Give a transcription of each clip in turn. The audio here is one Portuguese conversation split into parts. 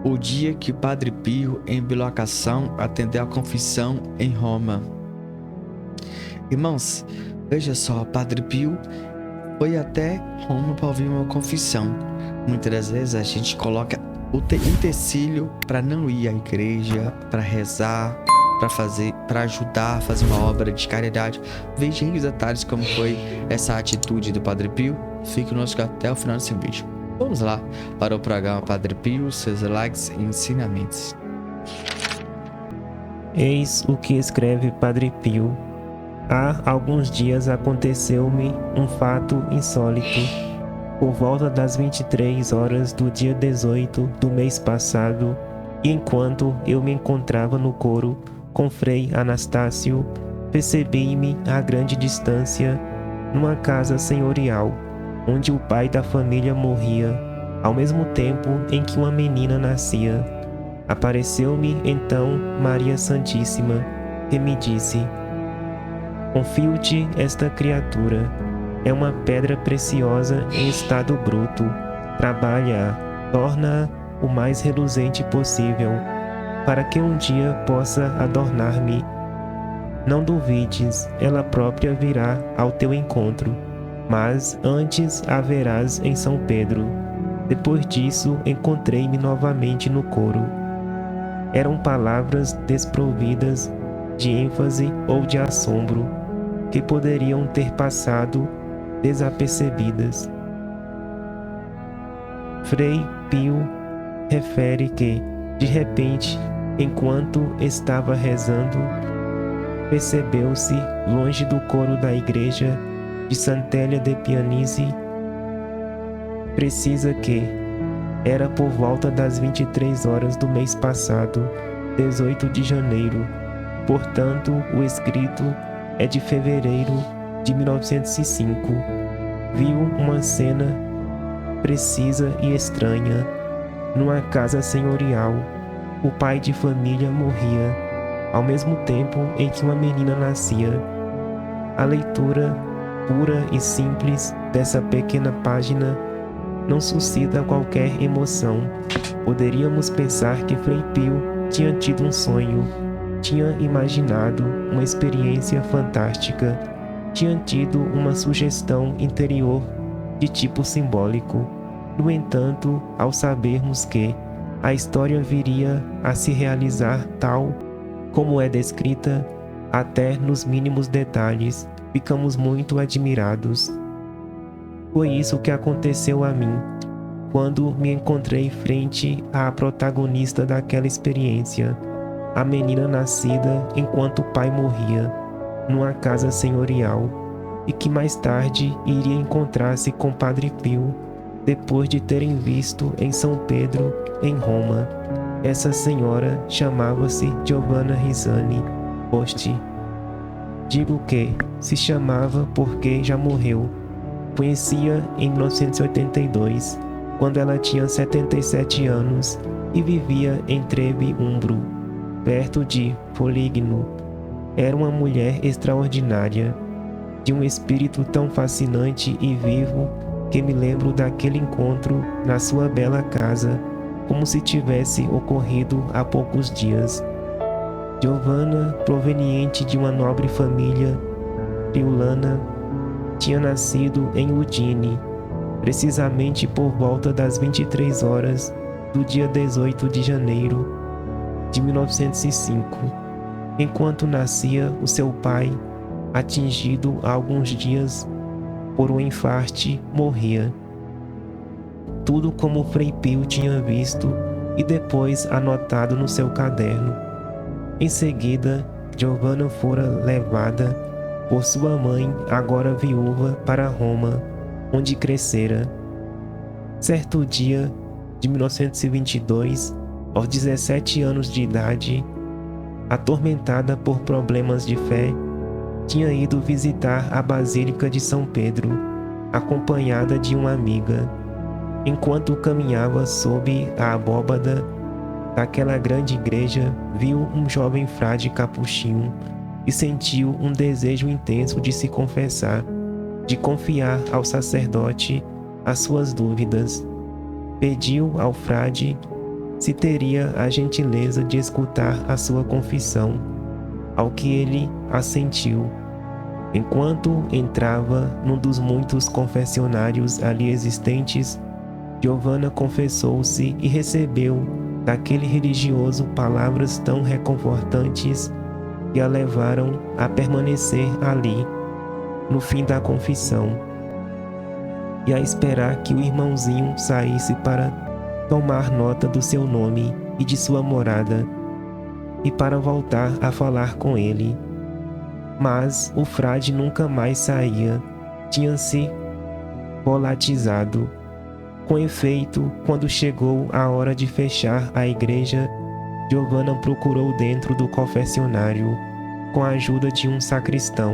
o dia que Padre Pio, em bilocação, atendeu a confissão em Roma. Irmãos, veja só, Padre Pio foi até Roma para ouvir uma confissão. Muitas das vezes a gente coloca o empecilho para não ir à igreja, para rezar, para ajudar a fazer uma obra de caridade. Veja os detalhes como foi essa atitude do Padre Pio. Fique conosco até o final desse vídeo. Vamos lá para o programa Padre Pio, seus likes e ensinamentos. Eis o que escreve Padre Pio. Há alguns dias aconteceu-me um fato insólito. Por volta das 23 horas do dia 18 do mês passado, e enquanto eu me encontrava no coro com Frei Anastácio, percebi-me a grande distância, numa casa senhorial, onde o pai da família morria, ao mesmo tempo em que uma menina nascia. Apareceu-me então Maria Santíssima, que me disse: confio-te esta criatura. É uma pedra preciosa em estado bruto. Trabalha-a, torna-a o mais reluzente possível, para que um dia possa adornar-me. Não duvides, ela própria virá ao teu encontro, mas antes a verás em São Pedro. Depois disso, encontrei-me novamente no coro. Eram palavras desprovidas de ênfase ou de assombro, que poderiam ter passado desapercebidas. Frei Pio refere que, de repente, enquanto estava rezando, percebeu-se, longe do coro da igreja de Santélia de Pianisi, precisa que era por volta das 23 horas do mês passado, 18 de janeiro. Portanto, o escrito é de fevereiro de 1905. Viu uma cena precisa e estranha. Numa casa senhorial, o pai de família morria, ao mesmo tempo em que uma menina nascia. A leitura pura e simples dessa pequena página não suscita qualquer emoção. Poderíamos pensar que Frei Pio tinha tido um sonho, tinha imaginado uma experiência fantástica, tinha tido uma sugestão interior de tipo simbólico. No entanto, ao sabermos que a história viria a se realizar tal como é descrita, até nos mínimos detalhes, ficamos muito admirados. Foi isso que aconteceu a mim, quando me encontrei frente à protagonista daquela experiência, a menina nascida enquanto o pai morria, numa casa senhorial, e que mais tarde iria encontrar-se com Padre Pio, depois de terem visto em São Pedro, em Roma. Essa senhora chamava-se Giovanna Risani Posti. Digo que se chamava porque já morreu. Conhecia em 1982, quando ela tinha 77 anos e vivia em Trevi Umbro, perto de Foligno. Era uma mulher extraordinária, de um espírito tão fascinante e vivo que me lembro daquele encontro na sua bela casa, como se tivesse ocorrido há poucos dias. Giovanna, proveniente de uma nobre família friulana, tinha nascido em Udine, precisamente por volta das 23 horas do dia 18 de janeiro de 1905. Enquanto nascia, o seu pai, atingido há alguns dias por um infarte, morria. Tudo como Frei Pio tinha visto e depois anotado no seu caderno. Em seguida, Giovanna fora levada por sua mãe, agora viúva, para Roma, onde crescera. Certo dia de 1922, aos 17 anos de idade, atormentada por problemas de fé, tinha ido visitar a Basílica de São Pedro, acompanhada de uma amiga. Enquanto caminhava sob a abóbada daquela grande igreja, viu um jovem frade capuchinho e sentiu um desejo intenso de se confessar, de confiar ao sacerdote as suas dúvidas. Pediu ao frade se teria a gentileza de escutar a sua confissão, ao que ele assentiu. Enquanto entrava num dos muitos confessionários ali existentes, Giovanna confessou-se e recebeu daquele religioso palavras tão reconfortantes que a levaram a permanecer ali, no fim da confissão, e a esperar que o irmãozinho saísse para tomar nota do seu nome e de sua morada, e para voltar a falar com ele. Mas o frade nunca mais saía, tinha-se volatizado. Com efeito, quando chegou a hora de fechar a igreja, Giovanna procurou dentro do confessionário, com a ajuda de um sacristão,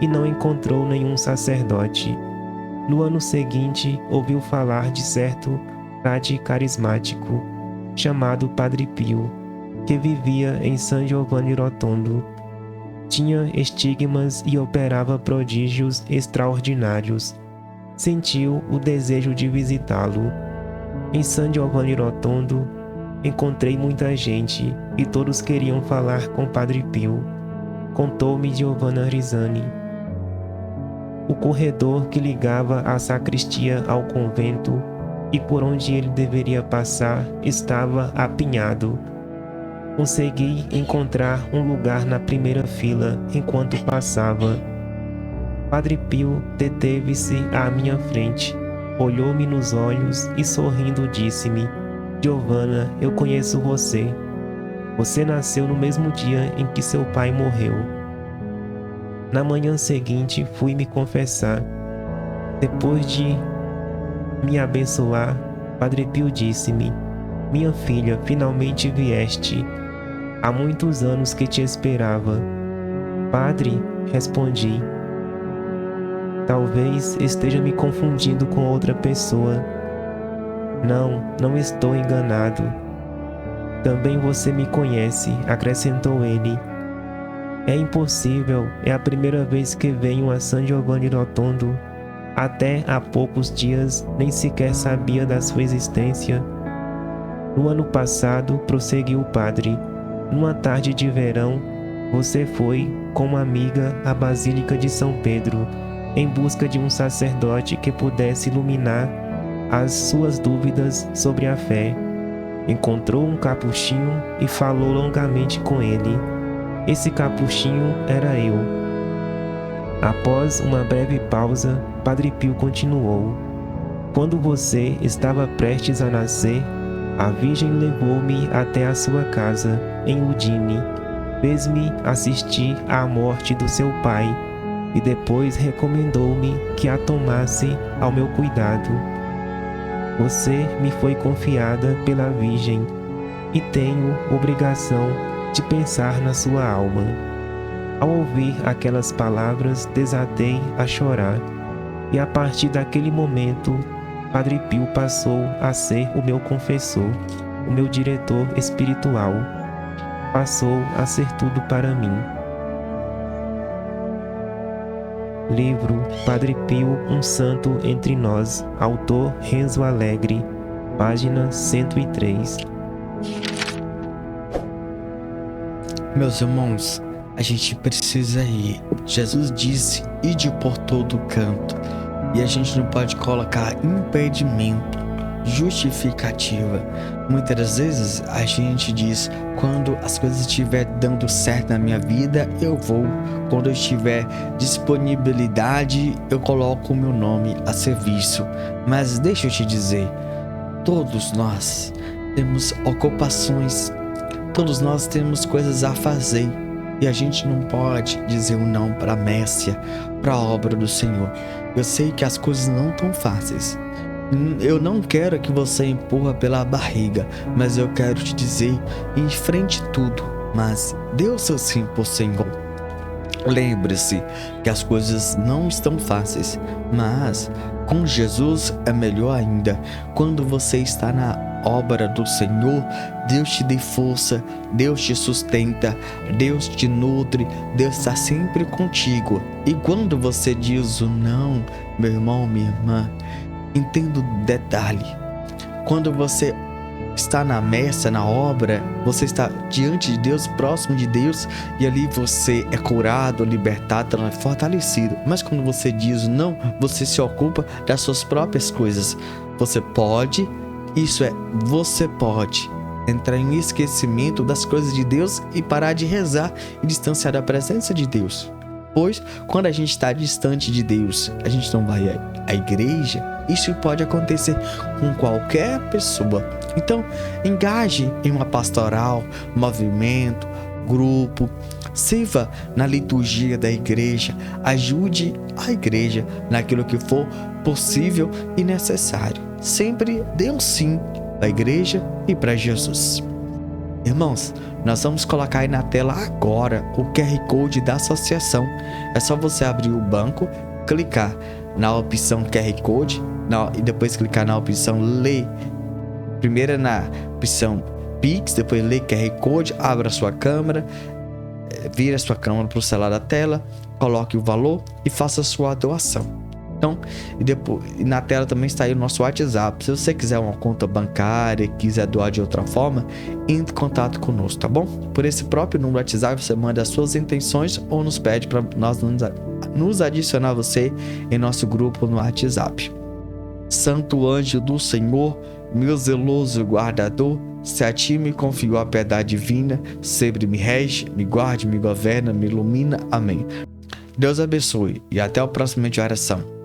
e não encontrou nenhum sacerdote. No ano seguinte, ouviu falar de certo frade carismático, chamado Padre Pio, que vivia em San Giovanni Rotondo. Tinha estigmas e operava prodígios extraordinários. Sentiu o desejo de visitá-lo. Em San Giovanni Rotondo, encontrei muita gente e todos queriam falar com Padre Pio, contou-me Giovanna Risani. O corredor que ligava a sacristia ao convento e por onde ele deveria passar estava apinhado. Consegui encontrar um lugar na primeira fila enquanto passava. Padre Pio deteve-se à minha frente, olhou-me nos olhos e sorrindo disse-me: Giovanna, eu conheço você. Você nasceu no mesmo dia em que seu pai morreu. Na manhã seguinte fui me confessar. Depois de me abençoar, Padre Pio disse-me: minha filha, finalmente vieste. Há muitos anos que te esperava. Padre, respondi. Talvez esteja me confundindo com outra pessoa. Não estou enganado. Também você me conhece, acrescentou ele. É impossível, é a primeira vez que venho a San Giovanni Rotondo. Até há poucos dias nem sequer sabia da sua existência. No ano passado, prosseguiu o padre, numa tarde de verão, você foi, com uma amiga, à Basílica de São Pedro, em busca de um sacerdote que pudesse iluminar as suas dúvidas sobre a fé. Encontrou um capuchinho e falou longamente com ele. Esse capuchinho era eu. Após uma breve pausa, Padre Pio continuou. Quando você estava prestes a nascer, a Virgem levou-me até a sua casa, em Udine. Fez-me assistir à morte do seu pai e depois recomendou-me que a tomasse ao meu cuidado. Você me foi confiada pela Virgem e tenho obrigação de pensar na sua alma. Ao ouvir aquelas palavras, desatei a chorar, e a partir daquele momento, Padre Pio passou a ser o meu confessor, o meu diretor espiritual. Passou a ser tudo para mim. Livro Padre Pio, um santo entre nós, autor Renzo Alegre, página 103. Meus irmãos, a gente precisa ir. Jesus disse: ide por todo canto. E a gente não pode colocar impedimento, justificativa. Muitas das vezes a gente diz: quando as coisas estiver dando certo na minha vida, eu vou. Quando eu tiver disponibilidade, eu coloco o meu nome a serviço. Mas deixa eu te dizer, todos nós temos ocupações, todos nós temos coisas a fazer. E a gente não pode dizer um não para a Mércia, para a obra do Senhor. Eu sei que as coisas não estão fáceis. Eu não quero que você empurra pela barriga, mas eu quero te dizer, enfrente tudo, mas dê o seu sim por Senhor. Lembre-se que as coisas não estão fáceis, mas com Jesus é melhor ainda. Quando você está na obra do Senhor, Deus te dê força, Deus te sustenta, Deus te nutre, Deus está sempre contigo. E quando você diz o não, meu irmão, minha irmã, entenda o detalhe. Quando você está na messa, na obra, você está diante de Deus, próximo de Deus, e ali você é curado, libertado, fortalecido. Mas quando você diz não, você se ocupa das suas próprias coisas. Você pode entrar em esquecimento das coisas de Deus e parar de rezar e distanciar da presença de Deus. Pois quando a gente está distante de Deus, a gente não vai à igreja. Isso pode acontecer com qualquer pessoa. Então, engaje em uma pastoral, movimento, grupo, sirva na liturgia da igreja, ajude a igreja naquilo que for possível e necessário. Sempre dê um sim para a igreja e para Jesus. Irmãos, nós vamos colocar aí na tela agora o QR Code da associação. É só você abrir o banco, clicar na opção QR Code e depois clicar na opção Ler. Primeiro na opção Pix, depois Ler QR Code, abra a sua câmera, vira a sua câmera para o celular da tela, coloque o valor e faça a sua doação. Então, e na tela também está aí o nosso WhatsApp. Se você quiser uma conta bancária, quiser doar de outra forma, entre em contato conosco, tá bom? Por esse próprio número do WhatsApp, você manda as suas intenções ou nos pede para nós nos adicionar você em nosso grupo no WhatsApp. Santo anjo do Senhor, meu zeloso guardador, se a ti me confio a piedade divina, sempre me rege, me guarde, me governa, me ilumina. Amém. Deus abençoe e até o próximo de oração.